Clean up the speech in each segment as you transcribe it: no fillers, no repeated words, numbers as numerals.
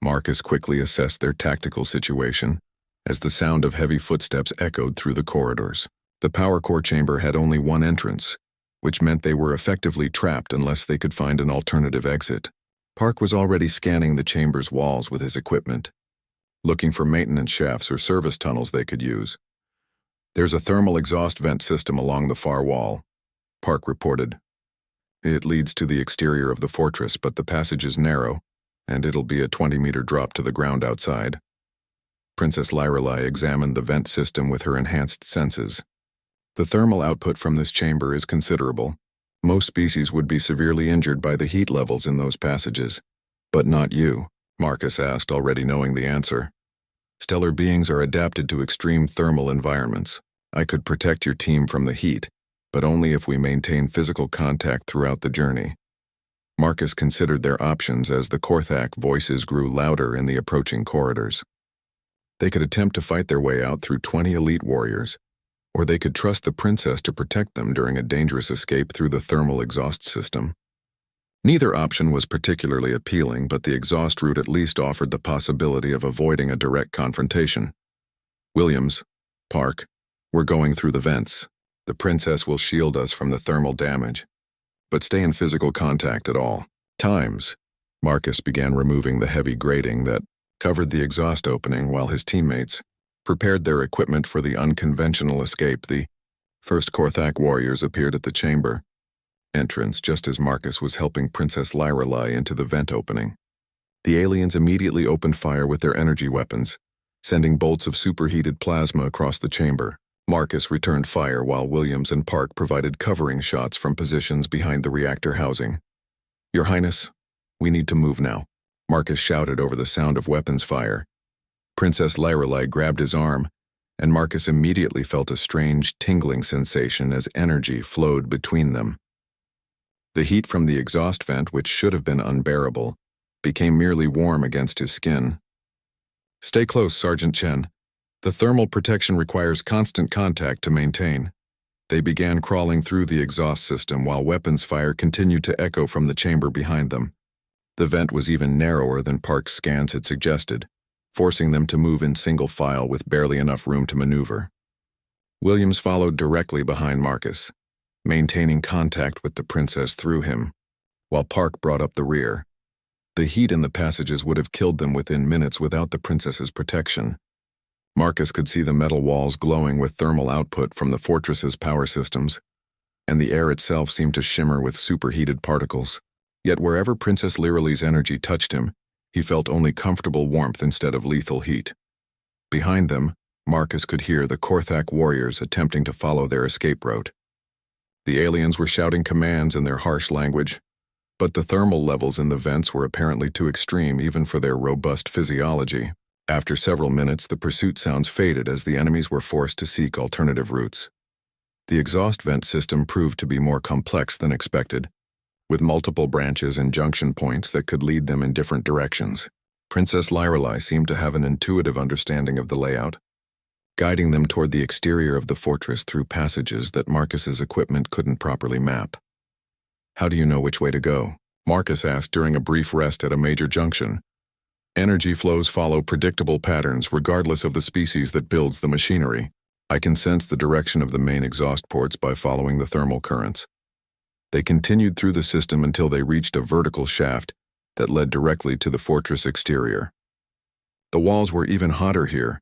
Marcus quickly assessed their tactical situation as the sound of heavy footsteps echoed through the corridors. The power core chamber had only one entrance, which meant they were effectively trapped unless they could find an alternative exit. Park was already scanning the chamber's walls with his equipment, looking for maintenance shafts or service tunnels they could use. "There's a thermal exhaust vent system along the far wall," Park reported. "It leads to the exterior of the fortress, but the passage is narrow, and it'll be a 20-meter drop to the ground outside." Princess Lyrelei examined the vent system with her enhanced senses. "The thermal output from this chamber is considerable. Most species would be severely injured by the heat levels in those passages. But not you," Marcus asked, already knowing the answer. "Stellar beings are adapted to extreme thermal environments. I could protect your team from the heat, but only if we maintain physical contact throughout the journey." Marcus considered their options as the Korthak voices grew louder in the approaching corridors. They could attempt to fight their way out through 20 elite warriors, or they could trust the princess to protect them during a dangerous escape through the thermal exhaust system. Neither option was particularly appealing, but the exhaust route at least offered the possibility of avoiding a direct confrontation. "Williams, Park, we're going through the vents. The princess will shield us from the thermal damage, but stay in physical contact at all times." Marcus began removing the heavy grating that covered the exhaust opening while his teammates prepared their equipment for the unconventional escape. The first Korthak warriors appeared at the chamber entrance just as Marcus was helping Princess Lyrelei into the vent opening. The aliens immediately opened fire with their energy weapons, sending bolts of superheated plasma across the chamber. Marcus returned fire while Williams and Park provided covering shots from positions behind the reactor housing. "Your Highness, we need to move now," Marcus shouted over the sound of weapons fire. Princess Lyrelei grabbed his arm, and Marcus immediately felt a strange, tingling sensation as energy flowed between them. The heat from the exhaust vent, which should have been unbearable, became merely warm against his skin. "Stay close, Sergeant Chen. The thermal protection requires constant contact to maintain." They began crawling through the exhaust system while weapons fire continued to echo from the chamber behind them. The vent was even narrower than Park's scans had suggested, forcing them to move in single file with barely enough room to maneuver. Williams followed directly behind Marcus, maintaining contact with the princess through him, while Park brought up the rear. The heat in the passages would have killed them within minutes without the princess's protection. Marcus could see the metal walls glowing with thermal output from the fortress's power systems, and the air itself seemed to shimmer with superheated particles. Yet wherever Princess Lyrelei's energy touched him, he felt only comfortable warmth instead of lethal heat. Behind them, Marcus could hear the Korthak warriors attempting to follow their escape route. The aliens were shouting commands in their harsh language, but the thermal levels in the vents were apparently too extreme even for their robust physiology. After several minutes, the pursuit sounds faded as the enemies were forced to seek alternative routes. The exhaust vent system proved to be more complex than expected, with multiple branches and junction points that could lead them in different directions. Princess Lyrelei seemed to have an intuitive understanding of the layout, guiding them toward the exterior of the fortress through passages that Marcus's equipment couldn't properly map. "How do you know which way to go?" Marcus asked during a brief rest at a major junction. "Energy flows follow predictable patterns regardless of the species that builds the machinery. I can sense the direction of the main exhaust ports by following the thermal currents." They continued through the system until they reached a vertical shaft that led directly to the fortress exterior. The walls were even hotter here,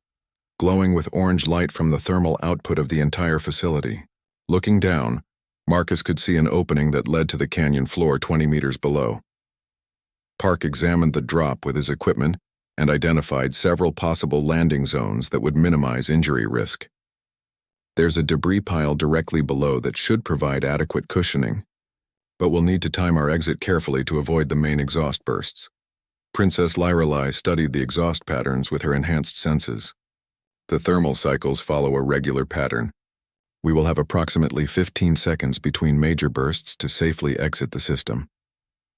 glowing with orange light from the thermal output of the entire facility. Looking down, Marcus could see an opening that led to the canyon floor 20 meters below. Park examined the drop with his equipment and identified several possible landing zones that would minimize injury risk. "There's a debris pile directly below that should provide adequate cushioning, but we'll need to time our exit carefully to avoid the main exhaust bursts." Princess Lyrelei studied the exhaust patterns with her enhanced senses. "The thermal cycles follow a regular pattern. We will have approximately 15 seconds between major bursts to safely exit the system."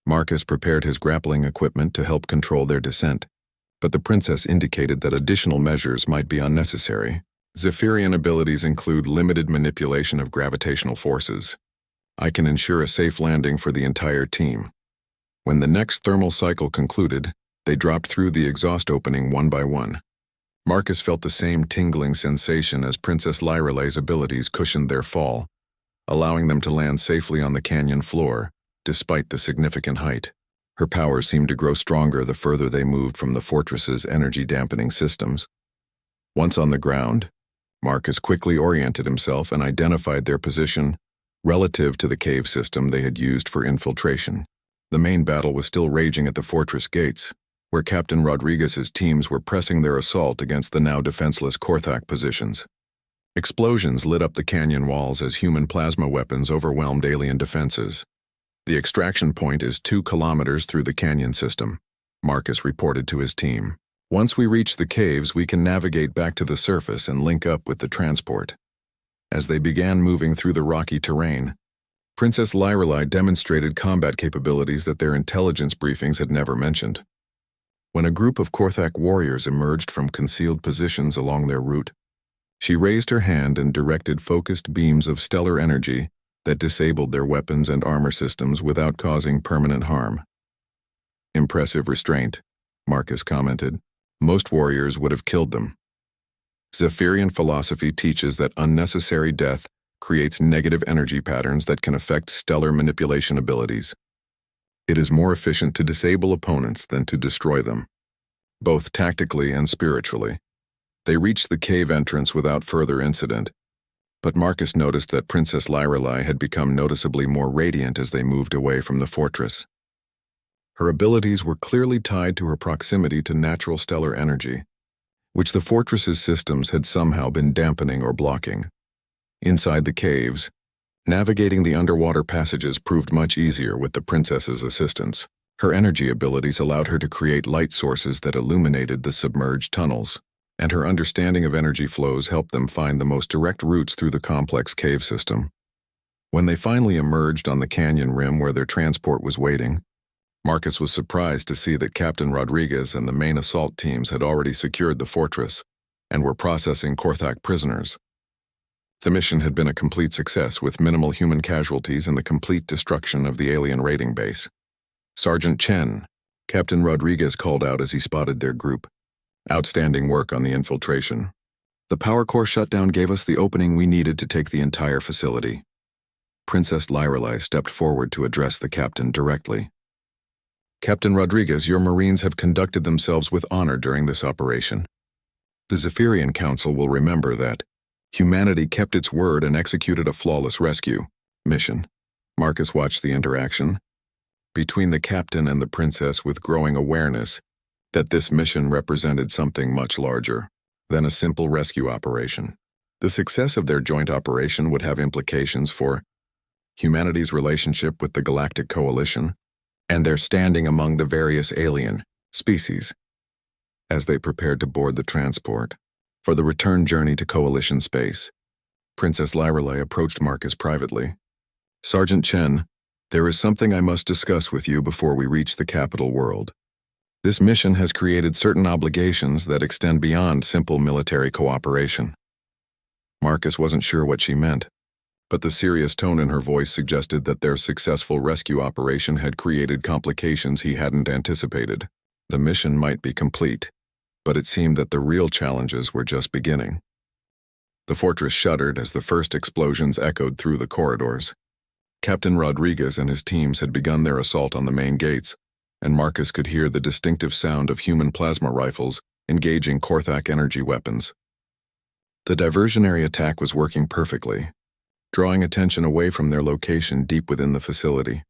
Marcus prepared his grappling equipment to help control their descent, but the princess indicated that additional measures might be unnecessary. Zephyrian abilities include limited manipulation of gravitational forces. "I can ensure a safe landing for the entire team." When the next thermal cycle concluded, They dropped through the exhaust opening one by one. Marcus felt the same tingling sensation as Princess Lyrelai's abilities cushioned their fall, allowing them to land safely on the canyon floor, despite the significant height. Her powers seemed to grow stronger the further they moved from the fortress's energy-dampening systems. Once on the ground, Marcus quickly oriented himself and identified their position relative to the cave system they had used for infiltration. The main battle was still raging at the fortress gates, where Captain Rodriguez's teams were pressing their assault against the now defenseless Korthak positions. Explosions lit up the canyon walls as human plasma weapons overwhelmed alien defenses. The extraction point is 2 kilometers through the canyon system, Marcus reported to his team. Once we reach the caves, we can navigate back to the surface and link up with the transport. As they began moving through the rocky terrain, Princess Lyrelai demonstrated combat capabilities that their intelligence briefings had never mentioned. When a group of Korthak warriors emerged from concealed positions along their route, she raised her hand and directed focused beams of stellar energy that disabled their weapons and armor systems without causing permanent harm. Impressive restraint, Marcus commented. Most warriors would have killed them. Zephyrian philosophy teaches that unnecessary death creates negative energy patterns that can affect stellar manipulation abilities. It is more efficient to disable opponents than to destroy them, both tactically and spiritually. They reached the cave entrance without further incident, but Marcus noticed that Princess Lyrelai had become noticeably more radiant as they moved away from the fortress. Her abilities were clearly tied to her proximity to natural stellar energy, which the fortress's systems had somehow been dampening or blocking. Inside the caves, navigating the underwater passages proved much easier with the princess's assistance. Her energy abilities allowed her to create light sources that illuminated the submerged tunnels, and her understanding of energy flows helped them find the most direct routes through the complex cave system. When they finally emerged on the canyon rim where their transport was waiting, Marcus was surprised to see that Captain Rodriguez and the main assault teams had already secured the fortress and were processing Korthak prisoners. The mission had been a complete success with minimal human casualties and the complete destruction of the alien raiding base. Sergeant Chen, Captain Rodriguez called out as he spotted their group. Outstanding work on the infiltration. The power core shutdown gave us the opening we needed to take the entire facility. Princess Lyrelai stepped forward to address the captain directly. Captain Rodriguez, your Marines have conducted themselves with honor during this operation. The Zephyrian Council will remember that humanity kept its word and executed a flawless rescue mission. Marcus watched the interaction between the captain and the princess with growing awareness that this mission represented something much larger than a simple rescue operation. The success of their joint operation would have implications for humanity's relationship with the Galactic Coalition and their standing among the various alien species. As they prepared to board the transport for the return journey to Coalition space, Princess Lyrelai approached Marcus privately. Sergeant Chen, there is something I must discuss with you before we reach the capital world. This mission has created certain obligations that extend beyond simple military cooperation. Marcus wasn't sure what she meant, but the serious tone in her voice suggested that their successful rescue operation had created complications he hadn't anticipated. The mission might be complete, but it seemed that the real challenges were just beginning. The fortress shuddered as the first explosions echoed through the corridors. Captain Rodriguez and his teams had begun their assault on the main gates, and Marcus could hear the distinctive sound of human plasma rifles engaging Korthak energy weapons. The diversionary attack was working perfectly, drawing attention away from their location deep within the facility.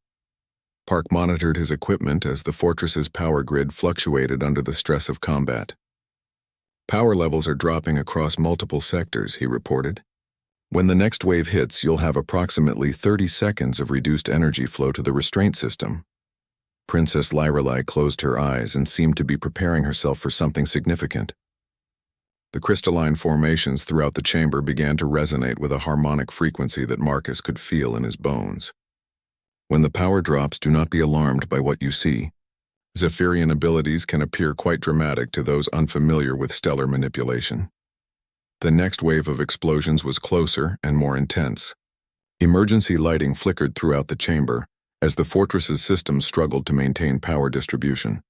Park monitored his equipment as the fortress's power grid fluctuated under the stress of combat. Power levels are dropping across multiple sectors, he reported. When the next wave hits, you'll have approximately 30 seconds of reduced energy flow to the restraint system. Princess Lyrelai closed her eyes and seemed to be preparing herself for something significant. The crystalline formations throughout the chamber began to resonate with a harmonic frequency that Marcus could feel in his bones. When the power drops, do not be alarmed by what you see. Zephyrian abilities can appear quite dramatic to those unfamiliar with stellar manipulation. The next wave of explosions was closer and more intense. Emergency lighting flickered throughout the chamber as the fortress's systems struggled to maintain power distribution.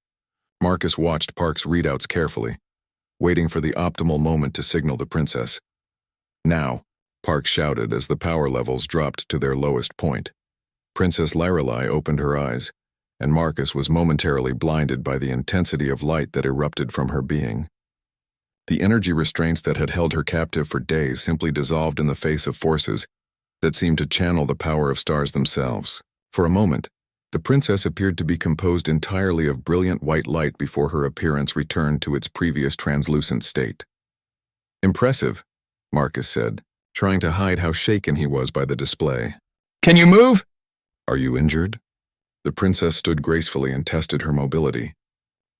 Marcus watched Park's readouts carefully, waiting for the optimal moment to signal the princess. "Now," Park shouted as the power levels dropped to their lowest point. Princess Lorelei opened her eyes, and Marcus was momentarily blinded by the intensity of light that erupted from her being. The energy restraints that had held her captive for days simply dissolved in the face of forces that seemed to channel the power of stars themselves. For a moment, the princess appeared to be composed entirely of brilliant white light before her appearance returned to its previous translucent state. "Impressive," Marcus said, trying to hide how shaken he was by the display. "Can you move?" "Are you injured?" The princess stood gracefully and tested her mobility.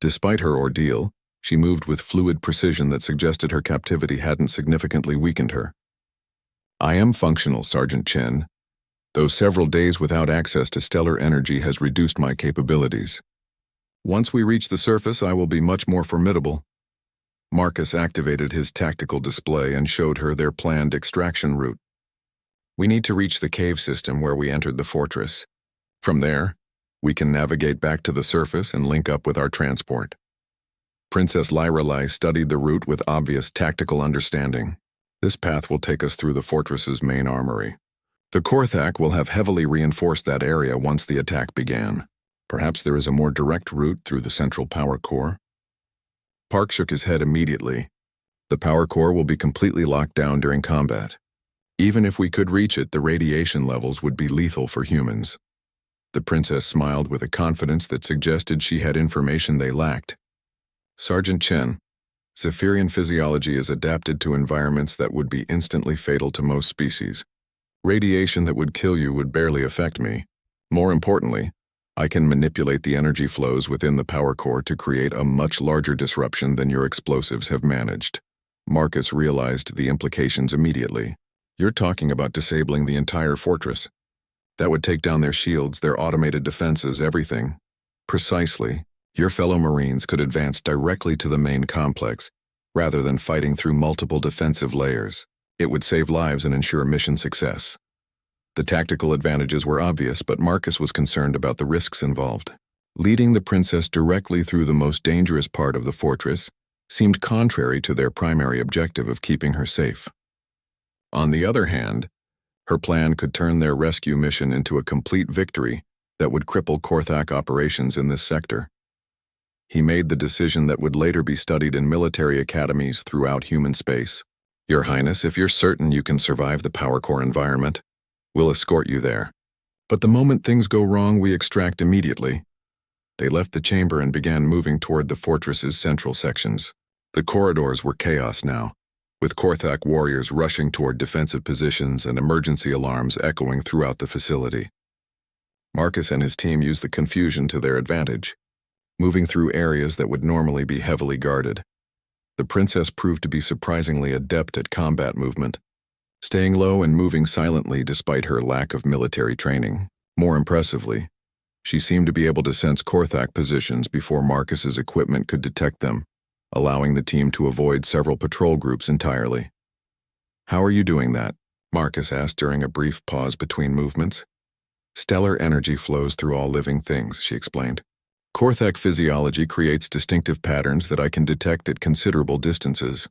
Despite her ordeal, she moved with fluid precision that suggested her captivity hadn't significantly weakened her. "I am functional, Sergeant Chen, though several days without access to stellar energy has reduced my capabilities. Once we reach the surface, I will be much more formidable." Marcus activated his tactical display and showed her their planned extraction route. "We need to reach the cave system where we entered the fortress. From there, we can navigate back to the surface and link up with our transport." Princess Lorelei studied the route with obvious tactical understanding. "This path will take us through the fortress's main armory. The Korthak will have heavily reinforced that area once the attack began. Perhaps there is a more direct route through the central power core." Park shook his head immediately. "The power core will be completely locked down during combat. Even if we could reach it, the radiation levels would be lethal for humans." The princess smiled with a confidence that suggested she had information they lacked. "Sergeant Chen, Zephyrian physiology is adapted to environments that would be instantly fatal to most species. Radiation that would kill you would barely affect me. More importantly, I can manipulate the energy flows within the power core to create a much larger disruption than your explosives have managed." Marcus realized the implications immediately. "You're talking about disabling the entire fortress. That would take down their shields, their automated defenses, everything." "Precisely. Your fellow Marines could advance directly to the main complex, rather than fighting through multiple defensive layers. It would save lives and ensure mission success." The tactical advantages were obvious, but Marcus was concerned about the risks involved. Leading the princess directly through the most dangerous part of the fortress seemed contrary to their primary objective of keeping her safe. On the other hand, her plan could turn their rescue mission into a complete victory that would cripple Korthak operations in this sector. He made the decision that would later be studied in military academies throughout human space. "Your Highness, if you're certain you can survive the power core environment, we'll escort you there. But the moment things go wrong, we extract immediately." They left the chamber and began moving toward the fortress's central sections. The corridors were chaos now, with Korthak warriors rushing toward defensive positions and emergency alarms echoing throughout the facility. Marcus and his team used the confusion to their advantage, moving through areas that would normally be heavily guarded. The princess proved to be surprisingly adept at combat movement, staying low and moving silently despite her lack of military training. More impressively, she seemed to be able to sense Korthak positions before Marcus's equipment could detect them, allowing the team to avoid several patrol groups entirely. "How are you doing that?" Marcus asked during a brief pause between movements. "Stellar energy flows through all living things," she explained. "Korthak physiology creates distinctive patterns that I can detect at considerable distances.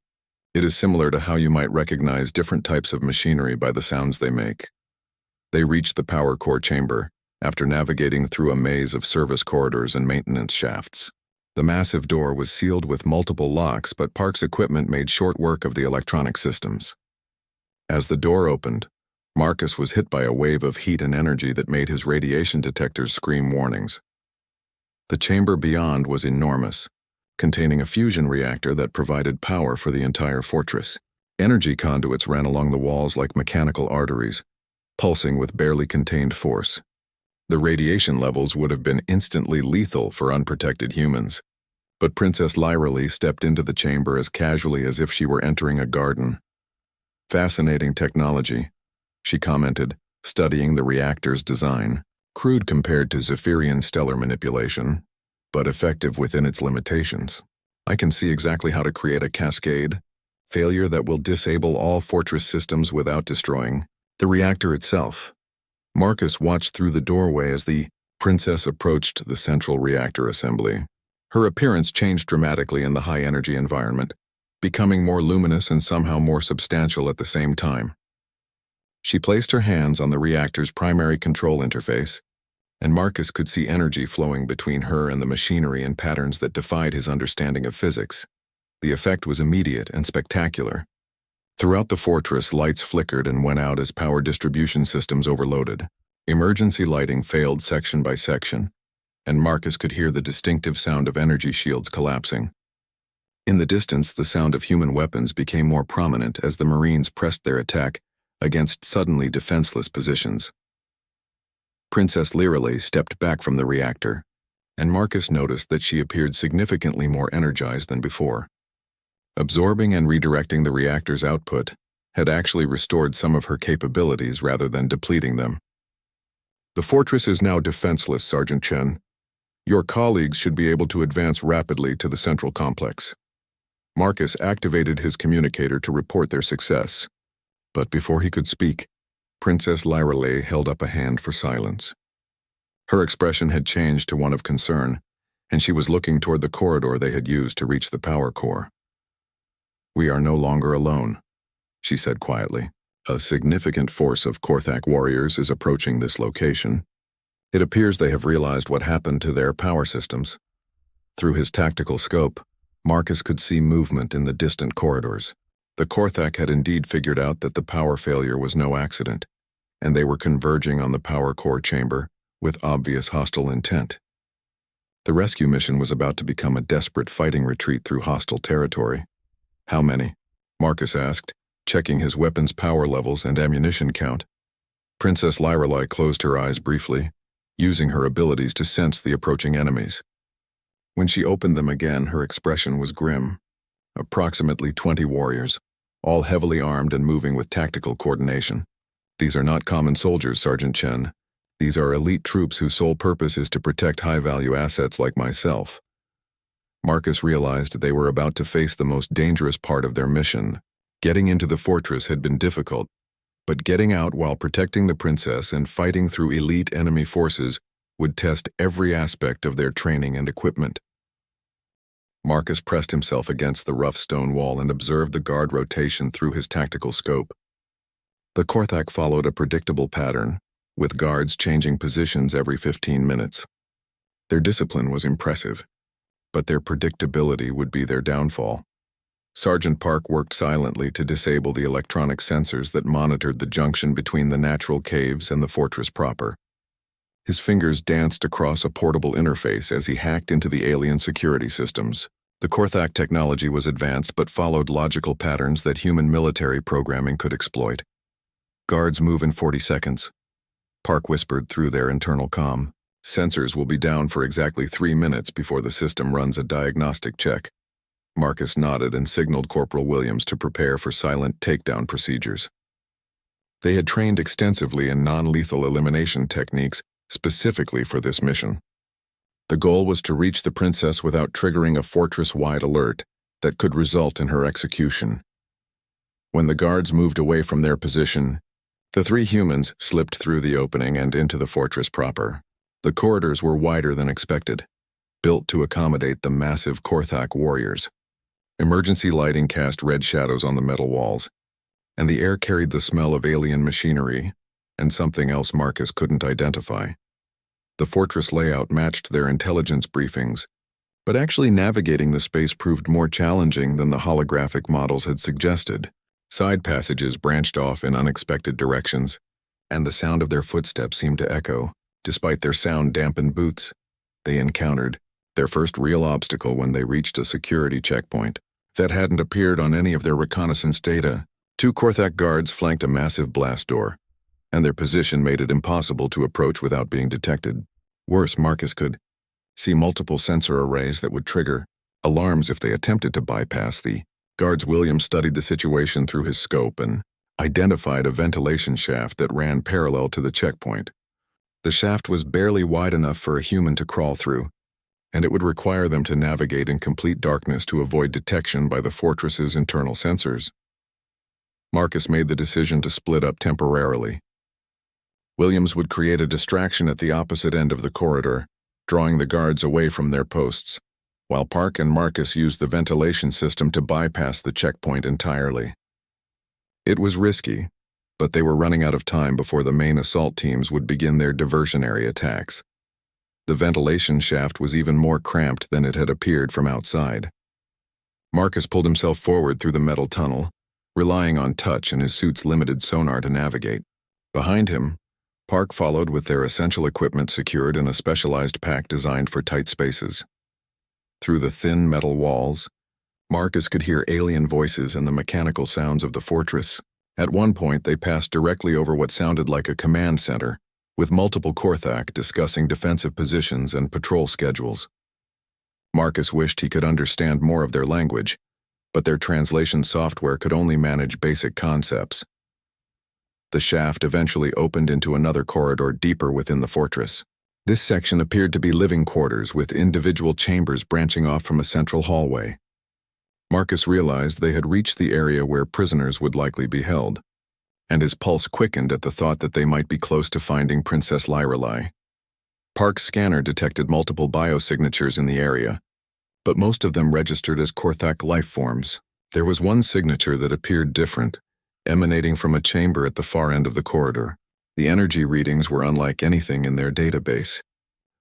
It is similar to how you might recognize different types of machinery by the sounds they make." They reached the power core chamber, after navigating through a maze of service corridors and maintenance shafts. The massive door was sealed with multiple locks, but Park's equipment made short work of the electronic systems. As the door opened, Marcus was hit by a wave of heat and energy that made his radiation detectors scream warnings. The chamber beyond was enormous, containing a fusion reactor that provided power for the entire fortress. Energy conduits ran along the walls like mechanical arteries, pulsing with barely contained force. The radiation levels would have been instantly lethal for unprotected humans, but Princess Lorelei stepped into the chamber as casually as if she were entering a garden. "Fascinating technology," she commented, studying the reactor's design. "Crude compared to Zephyrian stellar manipulation, but effective within its limitations. I can see exactly how to create a cascade failure that will disable all fortress systems without destroying the reactor itself." Marcus watched through the doorway as the princess approached the central reactor assembly. Her appearance changed dramatically in the high-energy environment, becoming more luminous and somehow more substantial at the same time. She placed her hands on the reactor's primary control interface, and Marcus could see energy flowing between her and the machinery in patterns that defied his understanding of physics. The effect was immediate and spectacular. Throughout the fortress, lights flickered and went out as power distribution systems overloaded. Emergency lighting failed section by section, and Marcus could hear the distinctive sound of energy shields collapsing. In the distance, the sound of human weapons became more prominent as the Marines pressed their attack against suddenly defenseless positions. Princess Lyrale stepped back from the reactor, and Marcus noticed that she appeared significantly more energized than before. Absorbing and redirecting the reactor's output had actually restored some of her capabilities rather than depleting them. "The fortress is now defenseless, Sergeant Chen. Your colleagues should be able to advance rapidly to the central complex." Marcus activated his communicator to report their success, but before he could speak, Princess Lyrale held up a hand for silence. Her expression had changed to one of concern, and she was looking toward the corridor they had used to reach the power core. "We are no longer alone," she said quietly. "A significant force of Korthak warriors is approaching this location. It appears they have realized what happened to their power systems." Through his tactical scope, Marcus could see movement in the distant corridors. The Korthak had indeed figured out that the power failure was no accident, and they were converging on the power core chamber with obvious hostile intent. The rescue mission was about to become a desperate fighting retreat through hostile territory. "How many?" Marcus asked, checking his weapon's power levels and ammunition count. Princess Lyrale closed her eyes briefly, using her abilities to sense the approaching enemies. When she opened them again, her expression was grim. Approximately 20 warriors, all heavily armed and moving with tactical coordination. "These are not common soldiers, Sergeant Chen. These are elite troops whose sole purpose is to protect high-value assets like myself." Marcus realized they were about to face the most dangerous part of their mission. Getting into the fortress had been difficult, but getting out while protecting the princess and fighting through elite enemy forces would test every aspect of their training and equipment. Marcus pressed himself against the rough stone wall and observed the guard rotation through his tactical scope. The Korthak followed a predictable pattern, with guards changing positions every 15 minutes. Their discipline was impressive, but their predictability would be their downfall. Sergeant Park worked silently to disable the electronic sensors that monitored the junction between the natural caves and the fortress proper. His fingers danced across a portable interface as he hacked into the alien security systems. The Korthak technology was advanced but followed logical patterns that human military programming could exploit. "Guards move in 40 seconds. Park whispered through their internal comm. "Sensors will be down for exactly 3 minutes before the system runs a diagnostic check." Marcus nodded and signaled Corporal Williams to prepare for silent takedown procedures. They had trained extensively in non-lethal elimination techniques specifically for this mission. The goal was to reach the princess without triggering a fortress-wide alert that could result in her execution. When the guards moved away from their position, the 3 humans slipped through the opening and into the fortress proper. The corridors were wider than expected, built to accommodate the massive Korthak warriors. Emergency lighting cast red shadows on the metal walls, and the air carried the smell of alien machinery and something else Marcus couldn't identify. The fortress layout matched their intelligence briefings, but actually navigating the space proved more challenging than the holographic models had suggested. Side passages branched off in unexpected directions, and the sound of their footsteps seemed to echo, despite their sound-dampened boots. They encountered their first real obstacle when they reached a security checkpoint that hadn't appeared on any of their reconnaissance data. 2 Korthak guards flanked a massive blast door, and their position made it impossible to approach without being detected. Worse, Marcus could see multiple sensor arrays that would trigger alarms if they attempted to bypass the guards. Williams studied the situation through his scope and identified a ventilation shaft that ran parallel to the checkpoint. The shaft was barely wide enough for a human to crawl through, and it would require them to navigate in complete darkness to avoid detection by the fortress's internal sensors. Marcus made the decision to split up temporarily. Williams would create a distraction at the opposite end of the corridor, drawing the guards away from their posts. while Park and Marcus used the ventilation system to bypass the checkpoint entirely. It was risky, but they were running out of time before the main assault teams would begin their diversionary attacks. The ventilation shaft was even more cramped than it had appeared from outside. Marcus pulled himself forward through the metal tunnel, relying on touch and his suit's limited sonar to navigate. Behind him, Park followed with their essential equipment secured in a specialized pack designed for tight spaces. Through the thin metal walls, Marcus could hear alien voices and the mechanical sounds of the fortress. At one point, they passed directly over what sounded like a command center, with multiple Korthak discussing defensive positions and patrol schedules. Marcus wished he could understand more of their language, but their translation software could only manage basic concepts. The shaft eventually opened into another corridor deeper within the fortress. This section appeared to be living quarters with individual chambers branching off from a central hallway. Marcus realized they had reached the area where prisoners would likely be held, and his pulse quickened at the thought that they might be close to finding Princess Lyrelei. Park's scanner detected multiple biosignatures in the area, but most of them registered as Korthak life forms. There was one signature that appeared different, emanating from a chamber at the far end of the corridor. The energy readings were unlike anything in their database,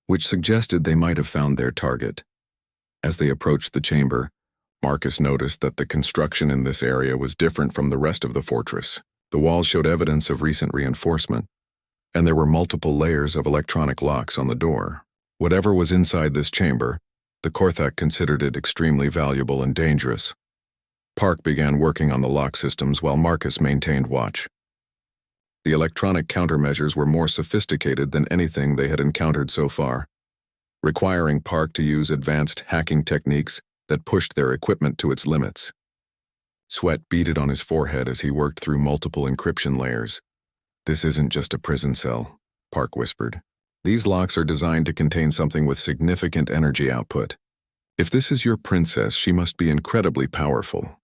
which suggested they might have found their target. As they approached the chamber, Marcus noticed that the construction in this area was different from the rest of the fortress. The walls showed evidence of recent reinforcement, and there were multiple layers of electronic locks on the door. Whatever was inside this chamber, the Korthak considered it extremely valuable and dangerous. Park began working on the lock systems while Marcus maintained watch. The electronic countermeasures were more sophisticated than anything they had encountered so far, requiring Park to use advanced hacking techniques that pushed their equipment to its limits. Sweat beaded on his forehead as he worked through multiple encryption layers. "This isn't just a prison cell," Park whispered. "These locks are designed to contain something with significant energy output. If this is your princess, she must be incredibly powerful."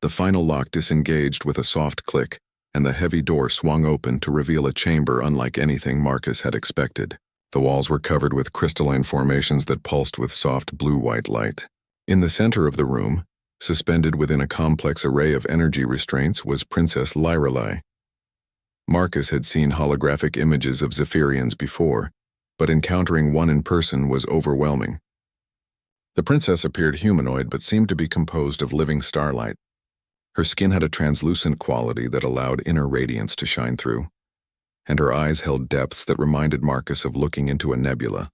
The final lock disengaged with a soft click, and the heavy door swung open to reveal a chamber unlike anything Marcus had expected. The walls were covered with crystalline formations that pulsed with soft blue-white light. In the center of the room, suspended within a complex array of energy restraints, was Princess Lyrelei. Marcus had seen holographic images of Zephyrians before, but encountering one in person was overwhelming. The princess appeared humanoid but seemed to be composed of living starlight. Her skin had a translucent quality that allowed inner radiance to shine through, and her eyes held depths that reminded Marcus of looking into a nebula.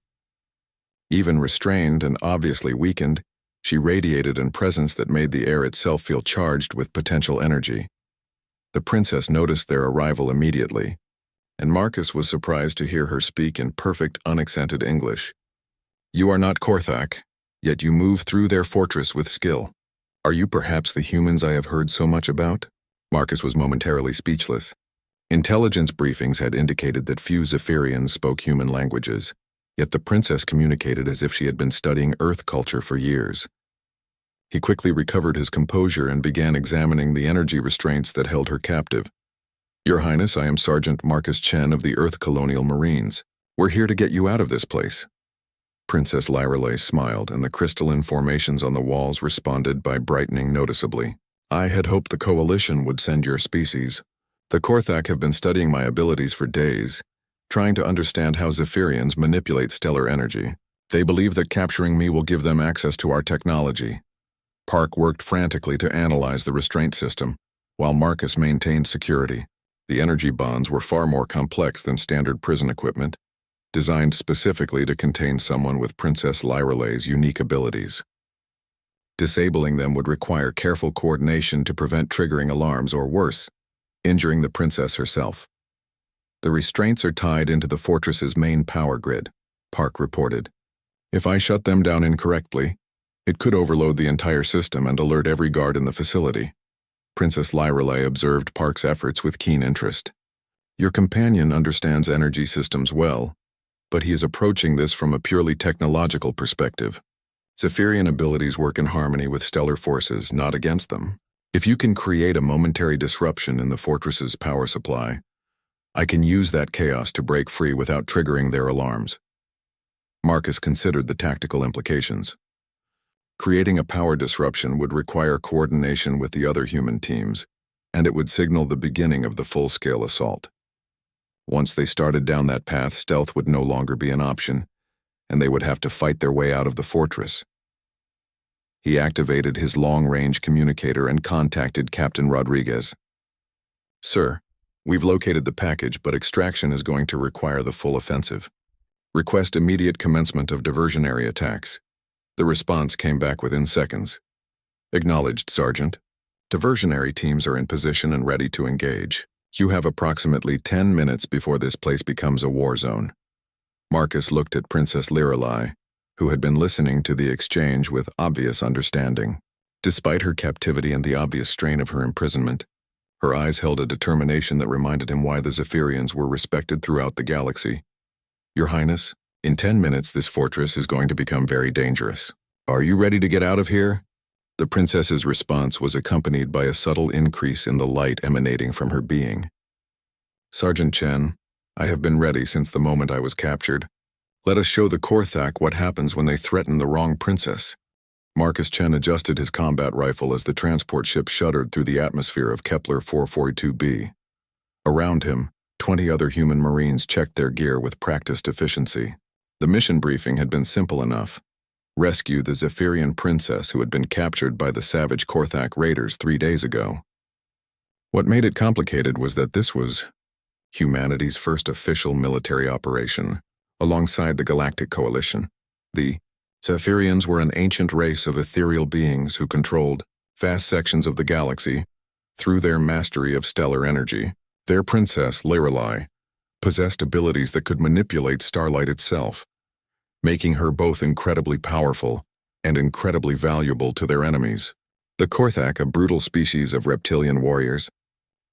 Even restrained and obviously weakened, she radiated a presence that made the air itself feel charged with potential energy. The princess noticed their arrival immediately, and Marcus was surprised to hear her speak in perfect, unaccented English. "You are not Korthak, yet you move through their fortress with skill. Are you perhaps the humans I have heard so much about?" Marcus was momentarily speechless. Intelligence briefings had indicated that few Zephyrians spoke human languages, yet the princess communicated as if she had been studying Earth culture for years. He quickly recovered his composure and began examining the energy restraints that held her captive. "Your Highness, I am Sergeant Marcus Chen of the Earth Colonial Marines. We're here to get you out of this place." Princess Lyrelei smiled, and the crystalline formations on the walls responded by brightening noticeably. "I had hoped the Coalition would send your species. The Korthak have been studying my abilities for days, trying to understand how Zephyrians manipulate stellar energy. They believe that capturing me will give them access to our technology." Park worked frantically to analyze the restraint system, while Marcus maintained security. The energy bonds were far more complex than standard prison equipment, designed specifically to contain someone with Princess Lyrelei's unique abilities. Disabling them would require careful coordination to prevent triggering alarms or worse, injuring the princess herself. "The restraints are tied into the fortress's main power grid," Park reported. "If I shut them down incorrectly, it could overload the entire system and alert every guard in the facility." Princess Lyrelei observed Park's efforts with keen interest. "Your companion understands energy systems well, but he is approaching this from a purely technological perspective. Zephyrian abilities work in harmony with stellar forces, not against them. If you can create a momentary disruption in the fortress's power supply, I can use that chaos to break free without triggering their alarms." Marcus considered the tactical implications. Creating a power disruption would require coordination with the other human teams, and it would signal the beginning of the full-scale assault. Once they started down that path, stealth would no longer be an option, and they would have to fight their way out of the fortress. He activated his long-range communicator and contacted Captain Rodriguez. "Sir, we've located the package, but extraction is going to require the full offensive. Request immediate commencement of diversionary attacks." The response came back within seconds. "Acknowledged, Sergeant. Diversionary teams are in position and ready to engage. You have approximately 10 minutes before this place becomes a war zone." Marcus looked at Princess Lirelai, who had been listening to the exchange with obvious understanding. Despite her captivity and the obvious strain of her imprisonment, her eyes held a determination that reminded him why the Zephyrians were respected throughout the galaxy. "Your Highness, in 10 minutes this fortress is going to become very dangerous. Are you ready to get out of here?" The princess's response was accompanied by a subtle increase in the light emanating from her being. "Sergeant Chen, I have been ready since the moment I was captured. Let us show the Korthak what happens when they threaten the wrong princess." Marcus Chen adjusted his combat rifle as the transport ship shuddered through the atmosphere of Kepler 442b. Around him, 20 other human marines checked their gear with practiced efficiency. The mission briefing had been simple enough. Rescue the Zephyrian princess who had been captured by the savage Korthak raiders 3 days ago. What made it complicated was that this was humanity's first official military operation, alongside the Galactic Coalition. The Zephyrians were an ancient race of ethereal beings who controlled vast sections of the galaxy through their mastery of stellar energy. Their princess, Lirelai, possessed abilities that could manipulate starlight itself, making her both incredibly powerful and incredibly valuable to their enemies. The Korthak, a brutal species of reptilian warriors,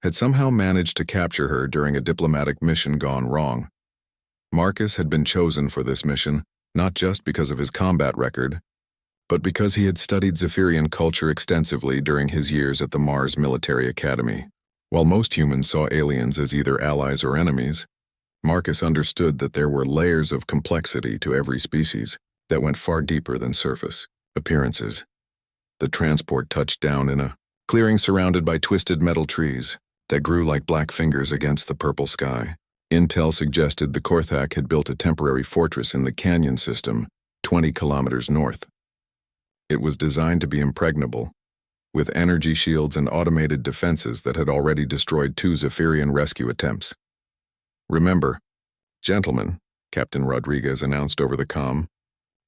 had somehow managed to capture her during a diplomatic mission gone wrong. Marcus had been chosen for this mission, not just because of his combat record, but because he had studied Zephyrian culture extensively during his years at the Mars Military Academy. While most humans saw aliens as either allies or enemies, Marcus understood that there were layers of complexity to every species that went far deeper than surface appearances. The transport touched down in a clearing surrounded by twisted metal trees that grew like black fingers against the purple sky. Intel suggested the Korthak had built a temporary fortress in the canyon system, 20 kilometers north. It was designed to be impregnable, with energy shields and automated defenses that had already destroyed 2 Zephyrian rescue attempts. "Remember, gentlemen," Captain Rodriguez announced over the comm,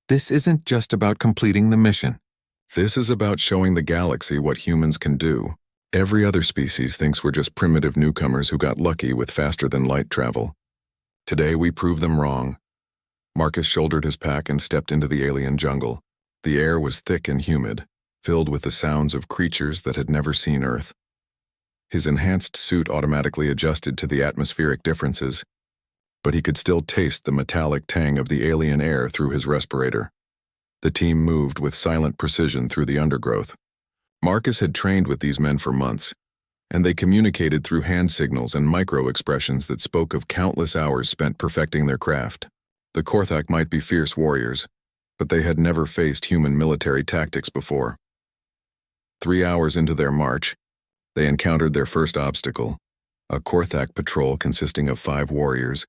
"this isn't just about completing the mission. This is about showing the galaxy what humans can do. Every other species thinks we're just primitive newcomers who got lucky with faster-than-light travel. Today we prove them wrong." Marcus shouldered his pack and stepped into the alien jungle. The air was thick and humid, filled with the sounds of creatures that had never seen Earth. His enhanced suit automatically adjusted to the atmospheric differences, but he could still taste the metallic tang of the alien air through his respirator. The team moved with silent precision through the undergrowth. Marcus had trained with these men for months, and they communicated through hand signals and micro-expressions that spoke of countless hours spent perfecting their craft. The Korthak might be fierce warriors, but they had never faced human military tactics before. 3 hours into their march, they encountered their first obstacle, a Korthak patrol consisting of 5 warriors,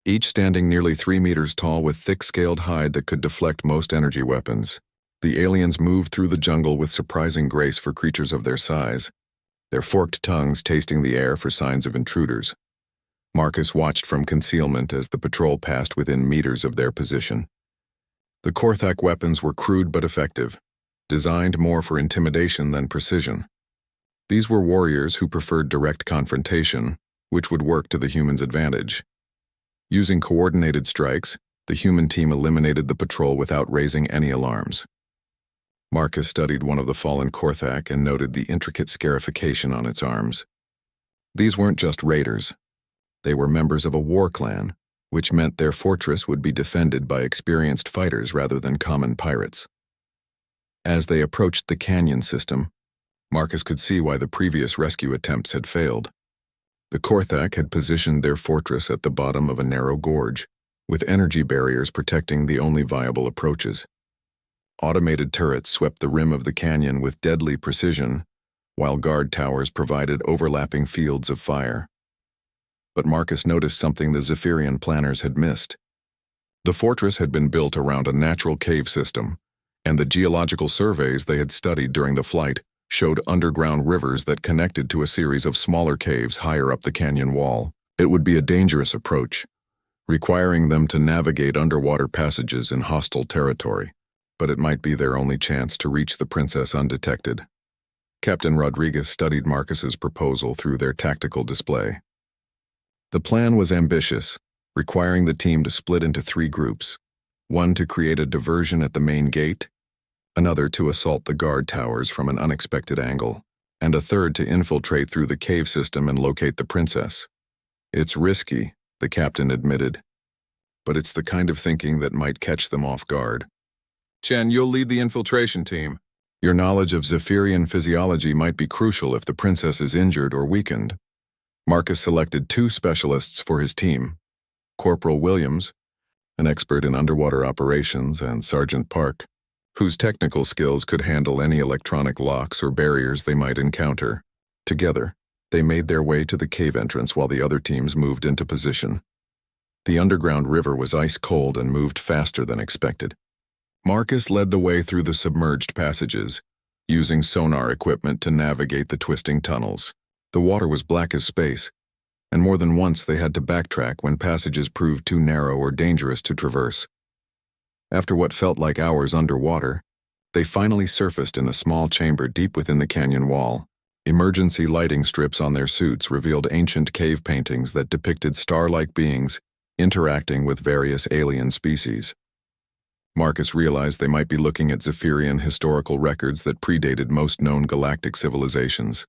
each standing nearly 3 meters tall with thick-scaled hide that could deflect most energy weapons. The aliens moved through the jungle with surprising grace for creatures of their size, their forked tongues tasting the air for signs of intruders. Marcus watched from concealment as the patrol passed within meters of their position. The Korthak weapons were crude but effective, designed more for intimidation than precision. These were warriors who preferred direct confrontation, which would work to the humans' advantage. Using coordinated strikes, the human team eliminated the patrol without raising any alarms. Marcus studied one of the fallen Korthak and noted the intricate scarification on its arms. These weren't just raiders. They were members of a war clan, which meant their fortress would be defended by experienced fighters rather than common pirates. As they approached the canyon system, Marcus could see why the previous rescue attempts had failed. The Korthak had positioned their fortress at the bottom of a narrow gorge, with energy barriers protecting the only viable approaches. Automated turrets swept the rim of the canyon with deadly precision, while guard towers provided overlapping fields of fire. But Marcus noticed something the Zephyrian planners had missed. The fortress had been built around a natural cave system, and the geological surveys they had studied during the flight showed underground rivers that connected to a series of smaller caves higher up the canyon wall. It would be a dangerous approach, requiring them to navigate underwater passages in hostile territory, but it might be their only chance to reach the princess undetected. Captain Rodriguez studied Marcus's proposal through their tactical display. The plan was ambitious, requiring the team to split into 3 groups, one to create a diversion at the main gate, another to assault the guard towers from an unexpected angle, and a third to infiltrate through the cave system and locate the princess. It's risky, the captain admitted, but it's the kind of thinking that might catch them off guard. Chen, you'll lead the infiltration team. Your knowledge of Zephyrian physiology might be crucial if the princess is injured or weakened. Marcus selected 2 specialists for his team, Corporal Williams, an expert in underwater operations, and Sergeant Park, whose technical skills could handle any electronic locks or barriers they might encounter. Together, they made their way to the cave entrance while the other teams moved into position. The underground river was ice cold and moved faster than expected. Marcus led the way through the submerged passages, using sonar equipment to navigate the twisting tunnels. The water was black as space, and more than once they had to backtrack when passages proved too narrow or dangerous to traverse. After what felt like hours underwater, they finally surfaced in a small chamber deep within the canyon wall. Emergency lighting strips on their suits revealed ancient cave paintings that depicted star-like beings interacting with various alien species. Marcus realized they might be looking at Zephyrian historical records that predated most known galactic civilizations.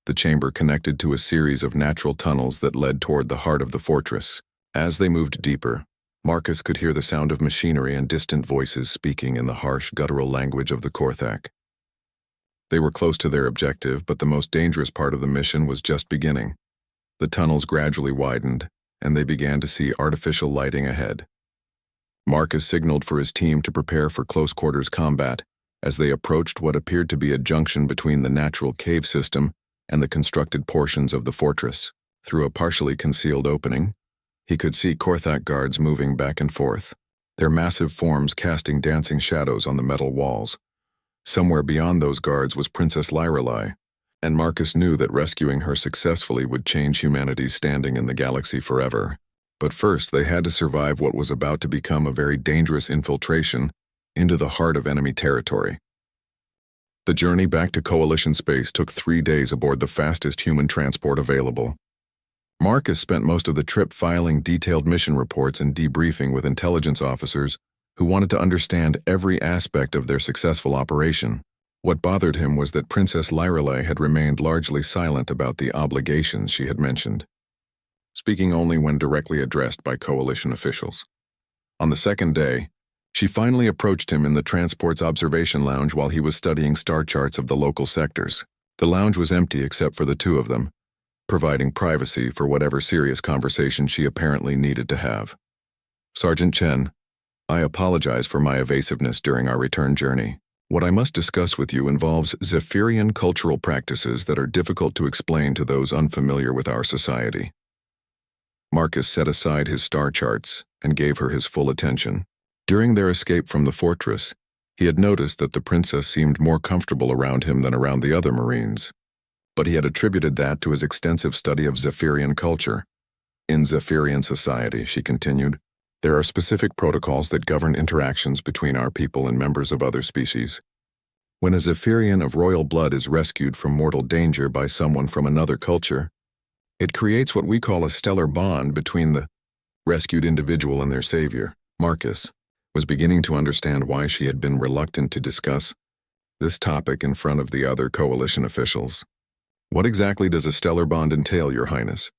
The chamber connected to a series of natural tunnels that led toward the heart of the fortress. As they moved deeper, Marcus could hear the sound of machinery and distant voices speaking in the harsh, guttural language of the Korthak. They were close to their objective, but the most dangerous part of the mission was just beginning. The tunnels gradually widened, and they began to see artificial lighting ahead. Marcus signaled for his team to prepare for close-quarters combat as they approached what appeared to be a junction between the natural cave system and the constructed portions of the fortress. Through a partially concealed opening, he could see Korthak guards moving back and forth, their massive forms casting dancing shadows on the metal walls. Somewhere beyond those guards was Princess Lyrelei, and Marcus knew that rescuing her successfully would change humanity's standing in the galaxy forever. But first, they had to survive what was about to become a very dangerous infiltration into the heart of enemy territory. The journey back to Coalition space took 3 days aboard the fastest human transport available. Marcus spent most of the trip filing detailed mission reports and debriefing with intelligence officers who wanted to understand every aspect of their successful operation. What bothered him was that Princess Lyrelei had remained largely silent about the obligations she had mentioned, speaking only when directly addressed by Coalition officials. On the 2nd day, she finally approached him in the transport's observation lounge while he was studying star charts of the local sectors. The lounge was empty except for the 2 of them, providing privacy for whatever serious conversation she apparently needed to have. Sergeant Chen, I apologize for my evasiveness during our return journey. What I must discuss with you involves Zephyrian cultural practices that are difficult to explain to those unfamiliar with our society. Marcus set aside his star charts and gave her his full attention. During their escape from the fortress, he had noticed that the princess seemed more comfortable around him than around the other Marines, but he had attributed that to his extensive study of Zephyrian culture. In Zephyrian society, she continued, there are specific protocols that govern interactions between our people and members of other species. When a Zephyrian of royal blood is rescued from mortal danger by someone from another culture, it creates what we call a stellar bond between the rescued individual and their savior. Marcus was beginning to understand why she had been reluctant to discuss this topic in front of the other Coalition officials. What exactly does a stellar bond entail, Your Highness?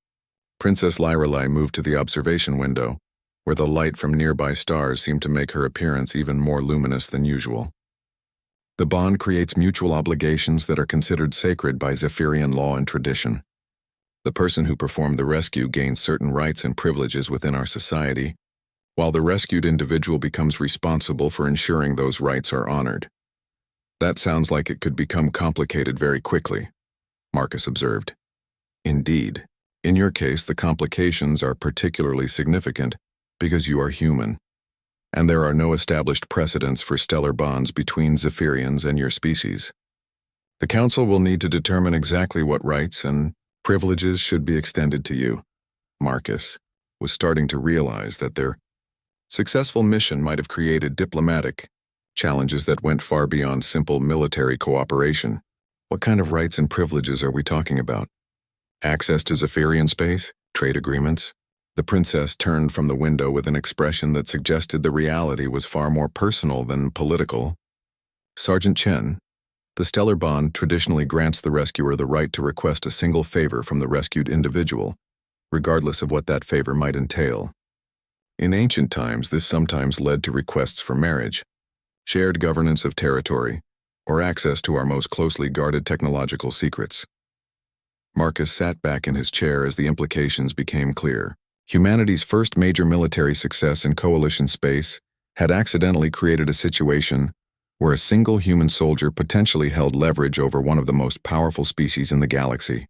Princess Lyrelei moved to the observation window, where the light from nearby stars seemed to make her appearance even more luminous than usual. The bond creates mutual obligations that are considered sacred by Zephyrian law and tradition. The person who performed the rescue gains certain rights and privileges within our society, while the rescued individual becomes responsible for ensuring those rights are honored. That sounds like it could become complicated very quickly, Marcus observed. Indeed. In your case, the complications are particularly significant because you are human, and there are no established precedents for stellar bonds between Zephyrians and your species. The Council will need to determine exactly what rights and privileges should be extended to you. Marcus was starting to realize that their successful mission might have created diplomatic challenges that went far beyond simple military cooperation. What kind of rights and privileges are we talking about? Access to Zephyrian space? Trade agreements? The princess turned from the window with an expression that suggested the reality was far more personal than political. Sergeant Chen, the stellar bond traditionally grants the rescuer the right to request a single favor from the rescued individual, regardless of what that favor might entail. In ancient times, this sometimes led to requests for marriage, shared governance of territory, or access to our most closely guarded technological secrets. Marcus sat back in his chair as the implications became clear. Humanity's first major military success in coalition space had accidentally created a situation where a single human soldier potentially held leverage over one of the most powerful species in the galaxy.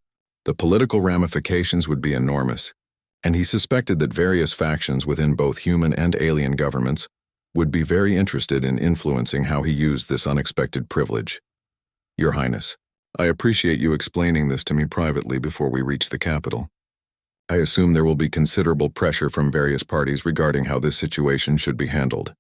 The political ramifications would be enormous, and he suspected that various factions within both human and alien governments would be very interested in influencing how he used this unexpected privilege. Your Highness, I appreciate you explaining this to me privately before we reach the capital. I assume there will be considerable pressure from various parties regarding how this situation should be handled.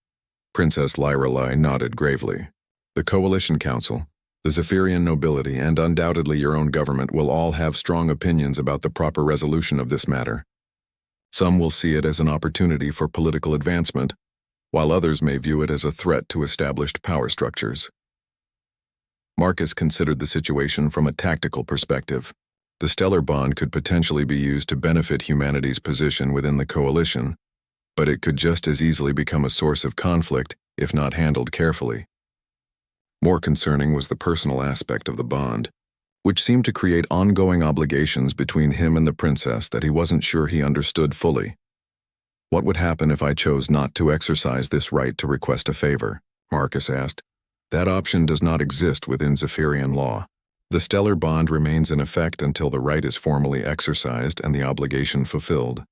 Princess Lyrelai nodded gravely. The Coalition Council, the Zephyrian nobility, and undoubtedly your own government will all have strong opinions about the proper resolution of this matter. Some will see it as an opportunity for political advancement, while others may view it as a threat to established power structures. Marcus considered the situation from a tactical perspective. The stellar bond could potentially be used to benefit humanity's position within the coalition, but it could just as easily become a source of conflict if not handled carefully. More concerning was the personal aspect of the bond, which seemed to create ongoing obligations between him and the princess that he wasn't sure he understood fully. What would happen if I chose not to exercise this right to request a favor? Marcus asked. That option does not exist within Zephyrian law. The stellar bond remains in effect until the right is formally exercised and the obligation fulfilled.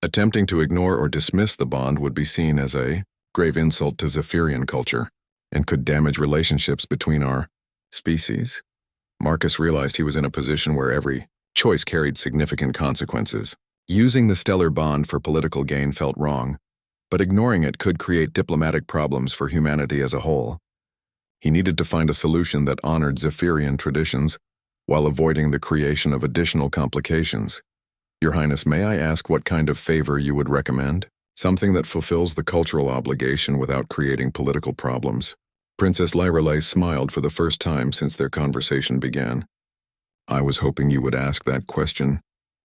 Attempting to ignore or dismiss the bond would be seen as a grave insult to Zephyrian culture and could damage relationships between our species. Marcus realized he was in a position where every choice carried significant consequences. Using the stellar bond for political gain felt wrong, but ignoring it could create diplomatic problems for humanity as a whole. He needed to find a solution that honored Zephyrian traditions while avoiding the creation of additional complications. Your Highness, may I ask what kind of favor you would recommend? Something that fulfills the cultural obligation without creating political problems. Princess Lyrelai smiled for the first time since their conversation began. I was hoping you would ask that question.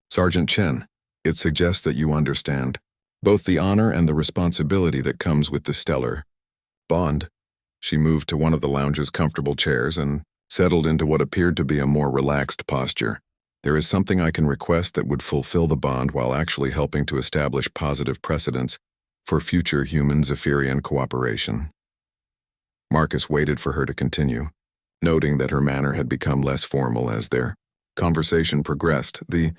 Sergeant Chen, it suggests that you understand both the honor and the responsibility that comes with the stellar bond. She moved to one of the lounge's comfortable chairs and settled into what appeared to be a more relaxed posture. There is something I can request that would fulfill the bond while actually helping to establish positive precedents for future human-Zephyrian cooperation. Marcus waited for her to continue, noting that her manner had become less formal as their conversation progressed. The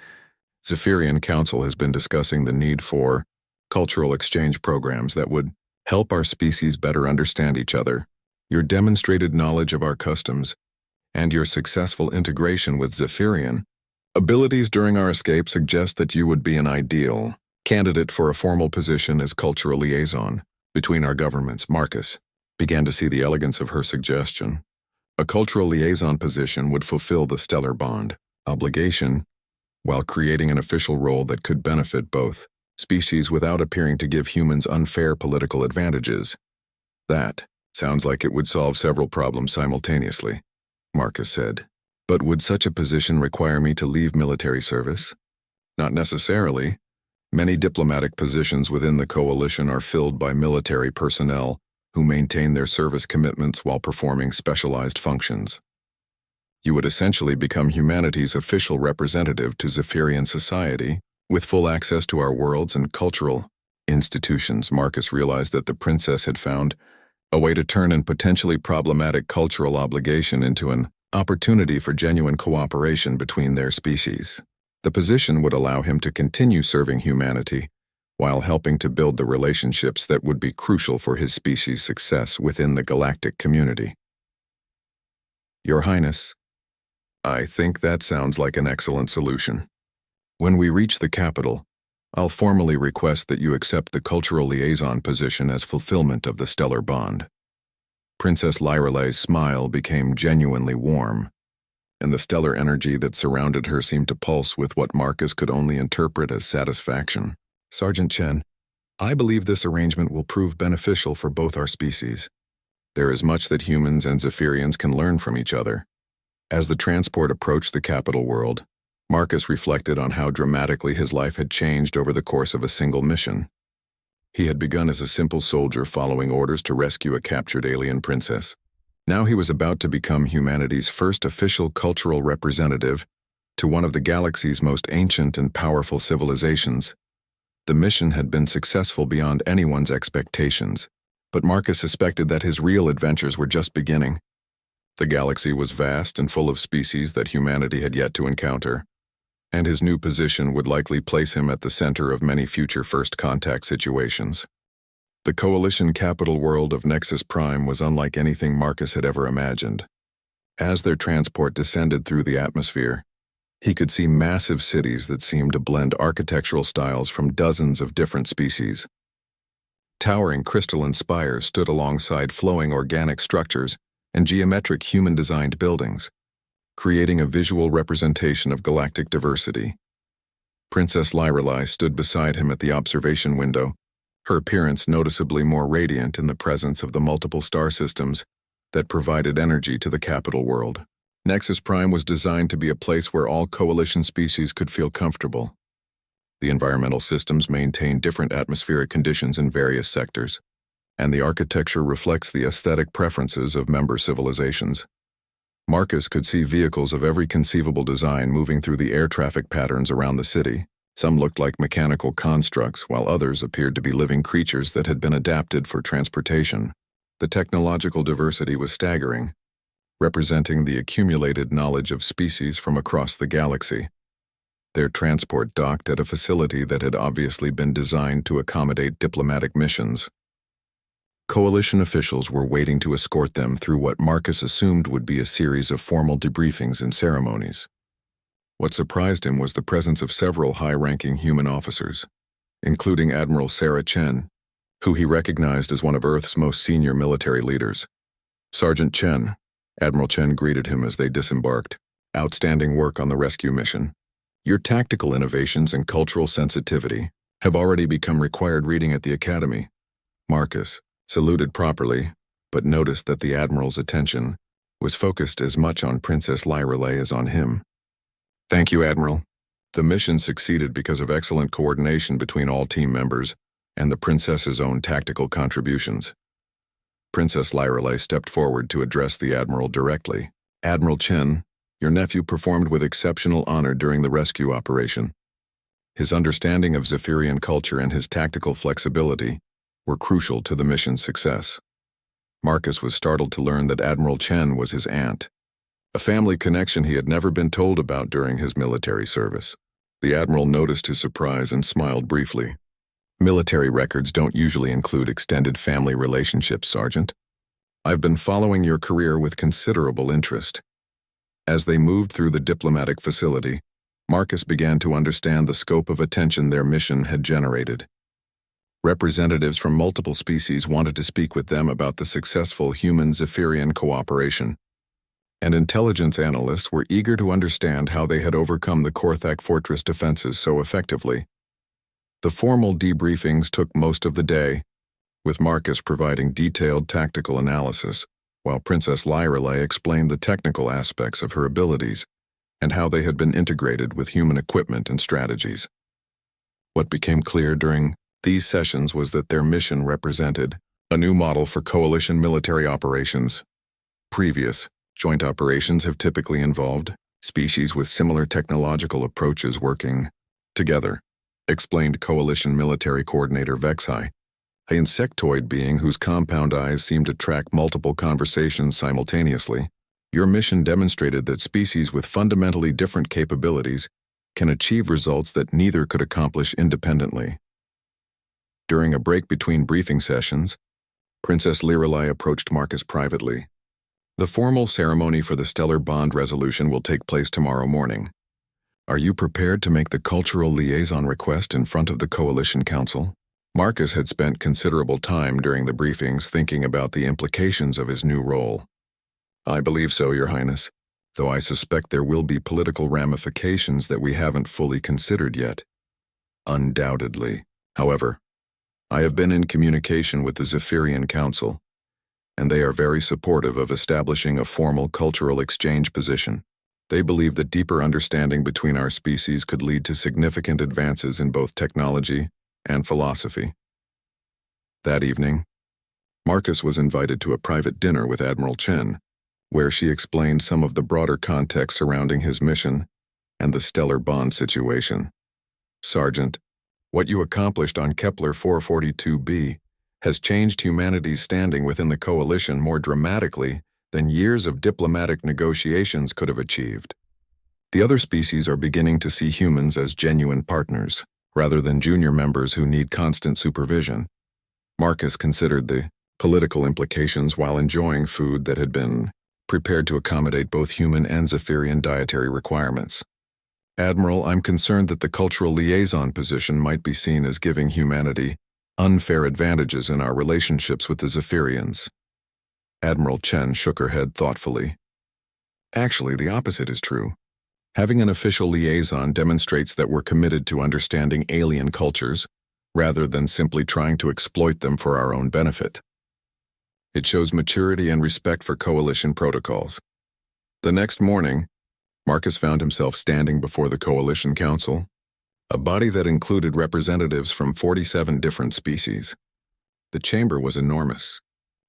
Zephyrian Council has been discussing the need for cultural exchange programs that would help our species better understand each other. Your demonstrated knowledge of our customs and your successful integration with Zephyrian abilities during our escape suggest that you would be an ideal candidate for a formal position as cultural liaison between our governments. Marcus began to see the elegance of her suggestion. A cultural liaison position would fulfill the stellar bond obligation while creating an official role that could benefit both species without appearing to give humans unfair political advantages. That sounds like it would solve several problems simultaneously, Marcus said. But would such a position require me to leave military service? Not necessarily. Many diplomatic positions within the coalition are filled by military personnel who maintain their service commitments while performing specialized functions. You would essentially become humanity's official representative to Zephyrian society, with full access to our worlds and cultural institutions, Marcus realized that the princess had found a way to turn an potentially problematic cultural obligation into an opportunity for genuine cooperation between their species. The position would allow him to continue serving humanity while helping to build the relationships that would be crucial for his species' success within the galactic community. Your Highness, I think that sounds like an excellent solution. When we reach the capital, I'll formally request that you accept the cultural liaison position as fulfillment of the stellar bond. Princess Lyrale's smile became genuinely warm, and the stellar energy that surrounded her seemed to pulse with what Marcus could only interpret as satisfaction. Sergeant Chen, I believe this arrangement will prove beneficial for both our species. There is much that humans and Zephyrians can learn from each other. As the transport approached the capital world, Marcus reflected on how dramatically his life had changed over the course of a single mission. He had begun as a simple soldier following orders to rescue a captured alien princess. Now he was about to become humanity's first official cultural representative to one of the galaxy's most ancient and powerful civilizations. The mission had been successful beyond anyone's expectations, but Marcus suspected that his real adventures were just beginning. The galaxy was vast and full of species that humanity had yet to encounter, and his new position would likely place him at the center of many future first contact situations. The Coalition capital world of Nexus Prime was unlike anything Marcus had ever imagined. As their transport descended through the atmosphere, he could see massive cities that seemed to blend architectural styles from dozens of different species. Towering crystalline spires stood alongside flowing organic structures and geometric human-designed buildings, creating a visual representation of galactic diversity. Princess Lyrale stood beside him at the observation window, her appearance noticeably more radiant in the presence of the multiple star systems that provided energy to the capital world. Nexus Prime was designed to be a place where all Coalition species could feel comfortable. The environmental systems maintain different atmospheric conditions in various sectors, and the architecture reflects the aesthetic preferences of member civilizations. Marcus could see vehicles of every conceivable design moving through the air traffic patterns around the city. Some looked like mechanical constructs, while others appeared to be living creatures that had been adapted for transportation. The technological diversity was staggering, representing the accumulated knowledge of species from across the galaxy. Their transport docked at a facility that had obviously been designed to accommodate diplomatic missions. Coalition officials were waiting to escort them through what Marcus assumed would be a series of formal debriefings and ceremonies. What surprised him was the presence of several high-ranking human officers, including Admiral Sarah Chen, who he recognized as one of Earth's most senior military leaders. Sergeant Chen, Admiral Chen greeted him as they disembarked. Outstanding work on the rescue mission. Your tactical innovations and cultural sensitivity have already become required reading at the Academy. Marcus saluted properly, but noticed that the Admiral's attention was focused as much on Princess Lyrale as on him. Thank you, Admiral. The mission succeeded because of excellent coordination between all team members and the Princess's own tactical contributions. Princess Lyrale stepped forward to address the Admiral directly. Admiral Chen, your nephew performed with exceptional honor during the rescue operation. His understanding of Zephyrian culture and his tactical flexibility were crucial to the mission's success. Marcus was startled to learn that Admiral Chen was his aunt, a family connection he had never been told about during his military service. The Admiral noticed his surprise and smiled briefly. Military records don't usually include extended family relationships, Sergeant. I've been following your career with considerable interest. As they moved through the diplomatic facility, Marcus began to understand the scope of attention their mission had generated. Representatives from multiple species wanted to speak with them about the successful human-Zephyrian cooperation, and intelligence analysts were eager to understand how they had overcome the Korthak fortress defenses so effectively. The formal debriefings took most of the day, with Marcus providing detailed tactical analysis, while Princess Lyrale explained the technical aspects of her abilities and how they had been integrated with human equipment and strategies. What became clear during these sessions was that their mission represented a new model for coalition military operations. Previous joint operations have typically involved species with similar technological approaches working together. explained Coalition Military Coordinator Vexhai, an insectoid being whose compound eyes seemed to track multiple conversations simultaneously. Your mission demonstrated that species with fundamentally different capabilities can achieve results that neither could accomplish independently. During a break between briefing sessions, Princess Lirelei approached Marcus privately. The formal ceremony for the Stellar Bond resolution will take place tomorrow morning. Are you prepared to make the cultural liaison request in front of the Coalition Council? Marcus had spent considerable time during the briefings thinking about the implications of his new role. I believe so, Your Highness, though I suspect there will be political ramifications that we haven't fully considered yet. Undoubtedly. However, I have been in communication with the Zephyrian Council, and they are very supportive of establishing a formal cultural exchange position. They believe that deeper understanding between our species could lead to significant advances in both technology and philosophy. That evening, Marcus was invited to a private dinner with Admiral Chen, where she explained some of the broader context surrounding his mission and the Stellar Bond situation. Sergeant, what you accomplished on Kepler 442b has changed humanity's standing within the Coalition more dramatically than years of diplomatic negotiations could have achieved. The other species are beginning to see humans as genuine partners, rather than junior members who need constant supervision. Marcus considered the political implications while enjoying food that had been prepared to accommodate both human and Zephyrian dietary requirements. Admiral, I'm concerned that the cultural liaison position might be seen as giving humanity unfair advantages in our relationships with the Zephyrians. Admiral Chen shook her head thoughtfully. Actually, the opposite is true. Having an official liaison demonstrates that we're committed to understanding alien cultures, rather than simply trying to exploit them for our own benefit. It shows maturity and respect for Coalition protocols. The next morning, Marcus found himself standing before the Coalition Council, a body that included representatives from 47 different species. The chamber was enormous,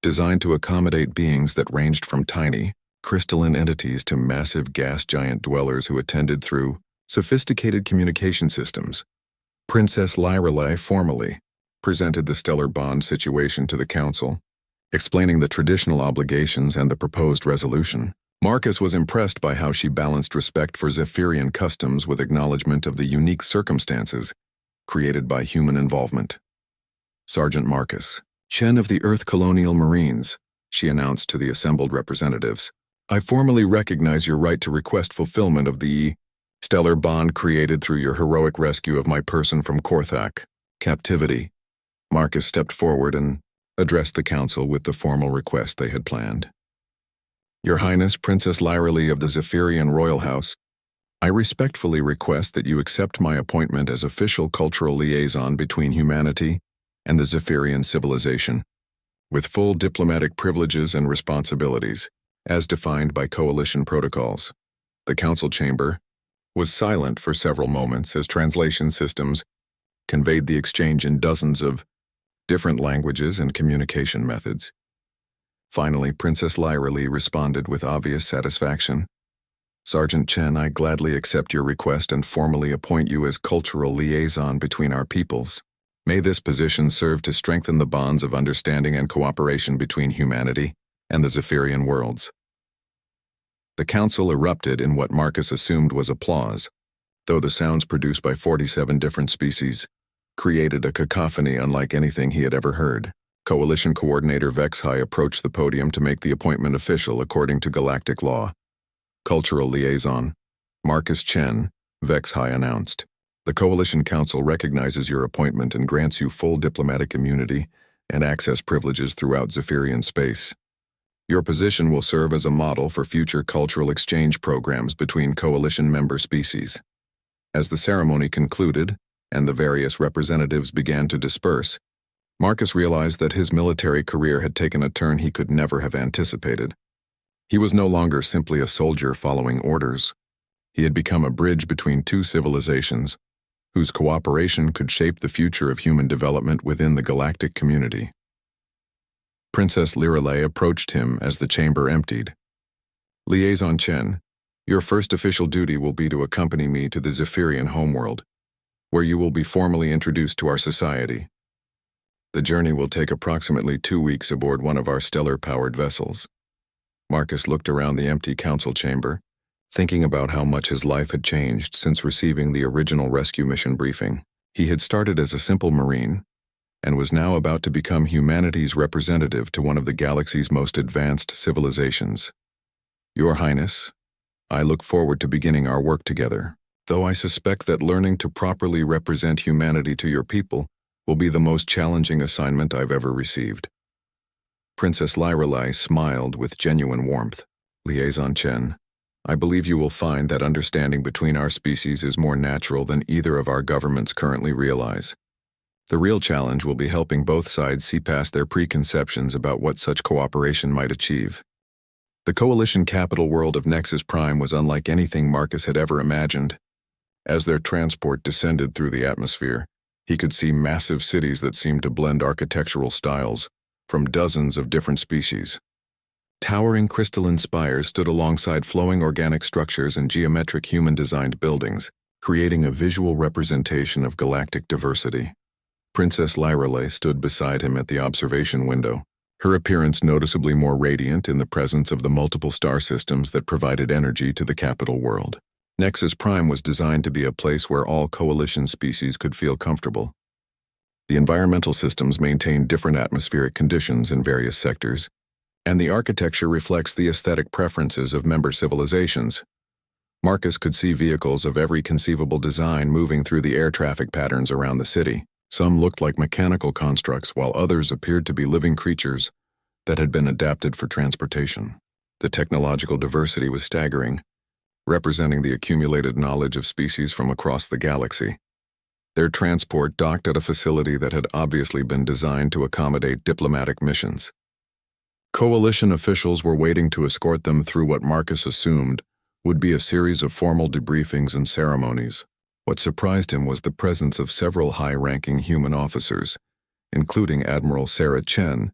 designed to accommodate beings that ranged from tiny, crystalline entities to massive gas giant dwellers who attended through sophisticated communication systems. Princess Lirelei formally presented the Stellar Bond situation to the Council, explaining the traditional obligations and the proposed resolution. Marcus was impressed by how she balanced respect for Zephyrian customs with acknowledgement of the unique circumstances created by human involvement. Sergeant Marcus, Chen of the Earth Colonial Marines, she announced to the assembled representatives, I formally recognize your right to request fulfillment of the Stellar Bond created through your heroic rescue of my person from Korthak captivity. Marcus stepped forward and addressed the council with the formal request they had planned. Your Highness, Princess Lirelei of the Zephyrian Royal House, I respectfully request that you accept my appointment as official cultural liaison between humanity and the Zephyrian civilization, with full diplomatic privileges and responsibilities, as defined by Coalition protocols. The council chamber was silent for several moments as translation systems conveyed the exchange in dozens of different languages and communication methods. Finally, Princess Lirelei responded with obvious satisfaction. Sergeant Chen, I gladly accept your request and formally appoint you as cultural liaison between our peoples. May this position serve to strengthen the bonds of understanding and cooperation between humanity and the Zephyrian worlds. The council erupted in what Marcus assumed was applause, though the sounds produced by 47 different species created a cacophony unlike anything he had ever heard. Coalition Coordinator Vexhai approached the podium to make the appointment official according to Galactic law. Cultural Liaison, Marcus Chen, Vexhai announced. The Coalition Council recognizes your appointment and grants you full diplomatic immunity and access privileges throughout Zephyrian space. Your position will serve as a model for future cultural exchange programs between Coalition member species. As the ceremony concluded and the various representatives began to disperse, Marcus realized that his military career had taken a turn he could never have anticipated. He was no longer simply a soldier following orders. He had become a bridge between two civilizations, whose cooperation could shape the future of human development within the galactic community. Princess Lirelei approached him as the chamber emptied. Liaison Chen, your first official duty will be to accompany me to the Zephyrian homeworld. where you will be formally introduced to our society. The journey will take approximately 2 weeks aboard one of our stellar-powered vessels. Marcus looked around the empty council chamber, thinking about how much his life had changed since receiving the original rescue mission briefing. He had started as a simple Marine, and was now about to become humanity's representative to one of the galaxy's most advanced civilizations. Your Highness, I look forward to beginning our work together, though I suspect that learning to properly represent humanity to your people will be the most challenging assignment I've ever received. Princess Lyrelei smiled with genuine warmth. Liaison Chen, I believe you will find that understanding between our species is more natural than either of our governments currently realize. The real challenge will be helping both sides see past their preconceptions about what such cooperation might achieve. The Coalition capital world of Nexus Prime was unlike anything Marcus had ever imagined. As their transport descended through the atmosphere, he could see massive cities that seemed to blend architectural styles from dozens of different species. Towering crystalline spires stood alongside flowing organic structures and geometric human-designed buildings, creating a visual representation of galactic diversity. Princess Lyrelei stood beside him at the observation window, her appearance noticeably more radiant in the presence of the multiple star systems that provided energy to the capital world. Nexus Prime was designed to be a place where all Coalition species could feel comfortable. The environmental systems maintain different atmospheric conditions in various sectors, and the architecture reflects the aesthetic preferences of member civilizations. Marcus could see vehicles of every conceivable design moving through the air traffic patterns around the city. Some looked like mechanical constructs, while others appeared to be living creatures that had been adapted for transportation. The technological diversity was staggering, representing the accumulated knowledge of species from across the galaxy. Their transport docked at a facility that had obviously been designed to accommodate diplomatic missions. Coalition officials were waiting to escort them through what Marcus assumed would be a series of formal debriefings and ceremonies. What surprised him was the presence of several high-ranking human officers, including Admiral Sarah Chen,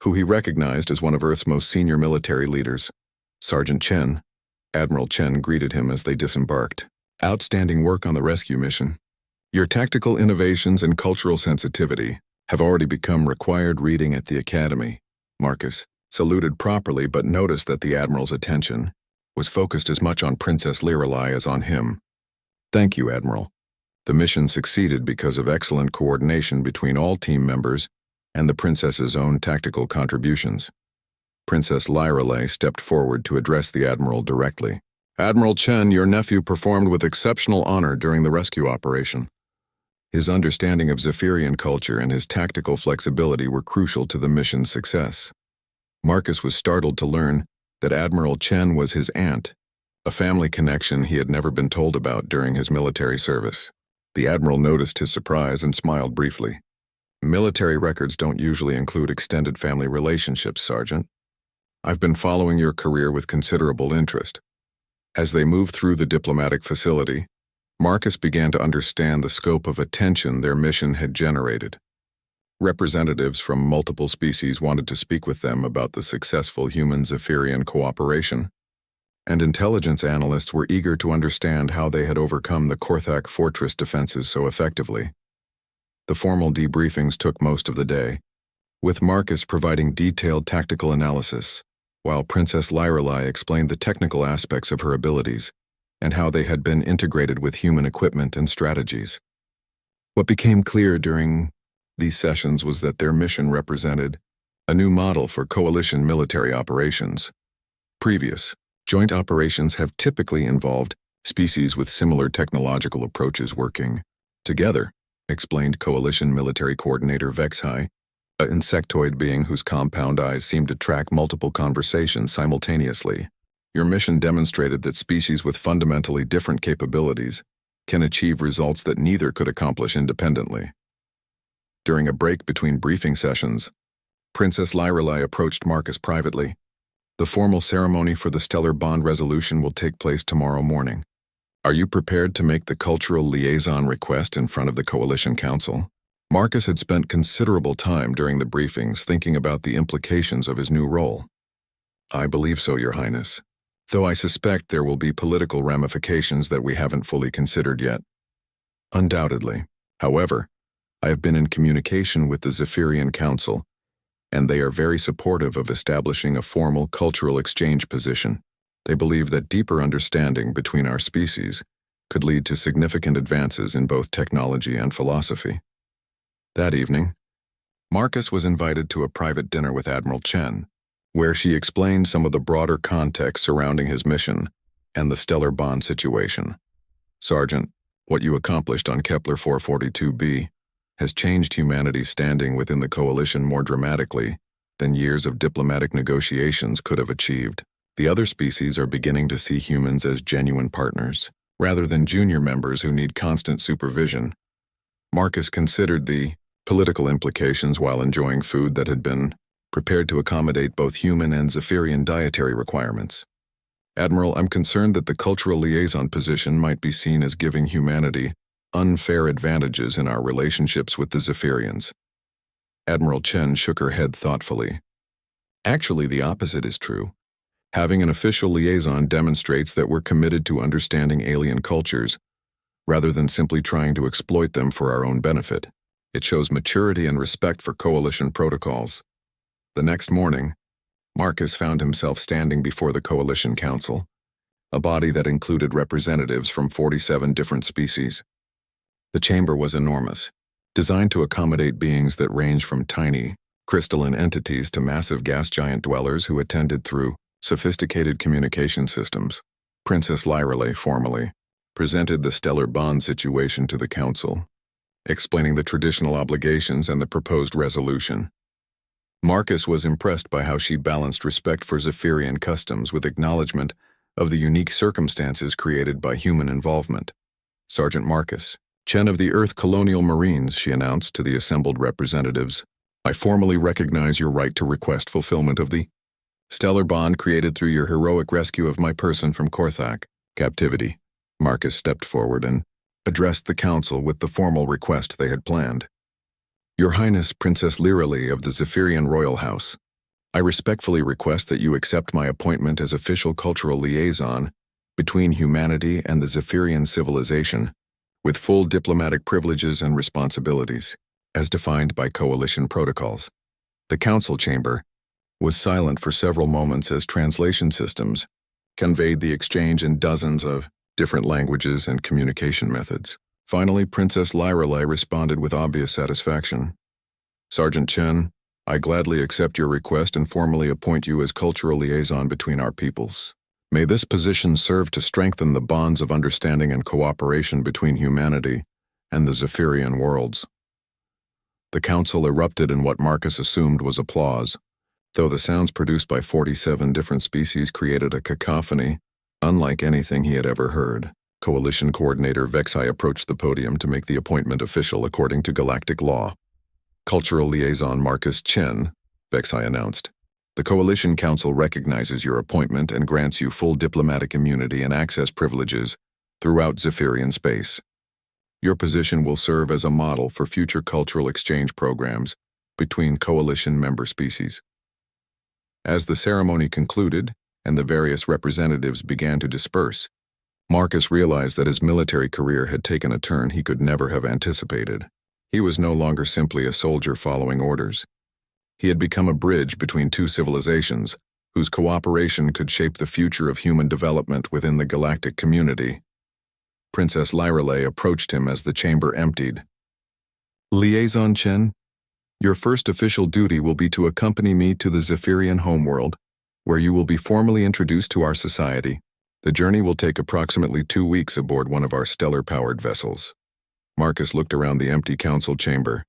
who he recognized as one of Earth's most senior military leaders. Sergeant Chen, Admiral Chen greeted him as they disembarked. Outstanding work on the rescue mission. Your tactical innovations and cultural sensitivity have already become required reading at the Academy. Marcus saluted properly but noticed that the Admiral's attention was focused as much on Princess Lyrelei as on him. Thank you, Admiral. The mission succeeded because of excellent coordination between all team members and the Princess's own tactical contributions. Princess Lyrelei stepped forward to address the Admiral directly. Admiral Chen, your nephew performed with exceptional honor during the rescue operation. His understanding of Zephyrian culture and his tactical flexibility were crucial to the mission's success. Marcus was startled to learn that Admiral Chen was his aunt, a family connection he had never been told about during his military service. The Admiral noticed his surprise and smiled briefly. Military records don't usually include extended family relationships, Sergeant. I've been following your career with considerable interest. As they moved through the diplomatic facility, Marcus began to understand the scope of attention their mission had generated. Representatives from multiple species wanted to speak with them about the successful human-Zephyrian cooperation, and intelligence analysts were eager to understand how they had overcome the Korthak fortress defenses so effectively. The formal debriefings took most of the day, with Marcus providing detailed tactical analysis, while Princess Lyrelei explained the technical aspects of her abilities and how they had been integrated with human equipment and strategies. What became clear during these sessions was that their mission represented a new model for coalition military operations. Previous joint operations have typically involved species with similar technological approaches working together, explained Coalition Military Coordinator Vexhai, an insectoid being whose compound eyes seemed to track multiple conversations simultaneously. Your mission demonstrated that species with fundamentally different capabilities can achieve results that neither could accomplish independently. During a break between briefing sessions, Princess Lyrelei approached Marcus privately. The formal ceremony for the Stellar Bond resolution will take place tomorrow morning. Are you prepared to make the cultural liaison request in front of the Coalition Council? Marcus had spent considerable time during the briefings thinking about the implications of his new role. I believe so, Your Highness, though I suspect there will be political ramifications that we haven't fully considered yet. Undoubtedly. However, I have been in communication with the Zephyrian Council, and they are very supportive of establishing a formal cultural exchange position. They believe that deeper understanding between our species could lead to significant advances in both technology and philosophy. That evening, Marcus was invited to a private dinner with Admiral Chen, where she explained some of the broader context surrounding his mission and the stellar bond situation. Sergeant, what you accomplished on Kepler 442b has changed humanity's standing within the coalition more dramatically than years of diplomatic negotiations could have achieved. The other species are beginning to see humans as genuine partners, rather than junior members who need constant supervision. Marcus considered the political implications while enjoying food that had been prepared to accommodate both human and Zephyrian dietary requirements. Admiral, I'm concerned that the cultural liaison position might be seen as giving humanity unfair advantages in our relationships with the Zephyrians. Admiral Chen shook her head thoughtfully. Actually, the opposite is true. Having an official liaison demonstrates that we're committed to understanding alien cultures, rather than simply trying to exploit them for our own benefit. It shows maturity and respect for coalition protocols. The next morning, Marcus found himself standing before the Coalition Council, a body that included representatives from 47 different species. The chamber was enormous, designed to accommodate beings that range from tiny, crystalline entities to massive gas giant dwellers who attended through sophisticated communication systems. Princess Lyrale formally presented the stellar bond situation to the council, explaining the traditional obligations and the proposed resolution. Marcus was impressed by how she balanced respect for Zephyrian customs with acknowledgement of the unique circumstances created by human involvement. Sergeant Marcus, Chen of the Earth Colonial Marines, she announced to the assembled representatives, I formally recognize your right to request fulfillment of the stellar bond created through your heroic rescue of my person from Korthak captivity. Marcus stepped forward and addressed the council with the formal request they had planned. Your Highness Princess Lyrale of the Zephyrian Royal House, I respectfully request that you accept my appointment as official cultural liaison between humanity and the Zephyrian civilization, with full diplomatic privileges and responsibilities, as defined by coalition protocols. The council chamber was silent for several moments as translation systems conveyed the exchange in dozens of different languages and communication methods. Finally, Princess Lyrale responded with obvious satisfaction. Sergeant Chen, I gladly accept your request and formally appoint you as cultural liaison between our peoples. May this position serve to strengthen the bonds of understanding and cooperation between humanity and the Zephyrian worlds. The council erupted in what Marcus assumed was applause, though the sounds produced by 47 different species created a cacophony unlike anything he had ever heard. Coalition Coordinator Vexai approached the podium to make the appointment official according to Galactic law. Cultural Liaison Marcus Chen, Vexai announced. The Coalition Council recognizes your appointment and grants you full diplomatic immunity and access privileges throughout Zephyrian space. Your position will serve as a model for future cultural exchange programs between Coalition member species. As the ceremony concluded and the various representatives began to disperse, Marcus realized that his military career had taken a turn he could never have anticipated. He was no longer simply a soldier following orders. He had become a bridge between two civilizations, whose cooperation could shape the future of human development within the galactic community. Princess Lyrale approached him as the chamber emptied. Liaison Chen, your first official duty will be to accompany me to the Zephyrian homeworld, where you will be formally introduced to our society. The journey will take approximately 2 weeks aboard one of our stellar-powered vessels. Marcus looked around the empty council chamber,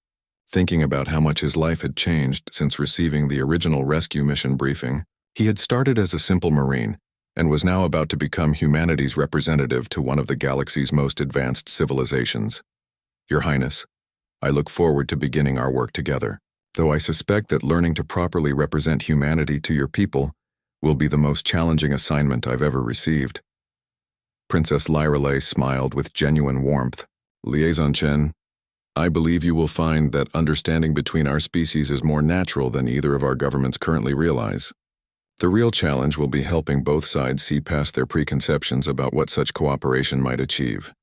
thinking about how much his life had changed since receiving the original rescue mission briefing. He had started as a simple Marine, and was now about to become humanity's representative to one of the galaxy's most advanced civilizations. Your Highness, I look forward to beginning our work together, though I suspect that learning to properly represent humanity to your people will be the most challenging assignment I've ever received. Princess Lyrale smiled with genuine warmth. Liaison Chen, I believe you will find that understanding between our species is more natural than either of our governments currently realize. The real challenge will be helping both sides see past their preconceptions about what such cooperation might achieve.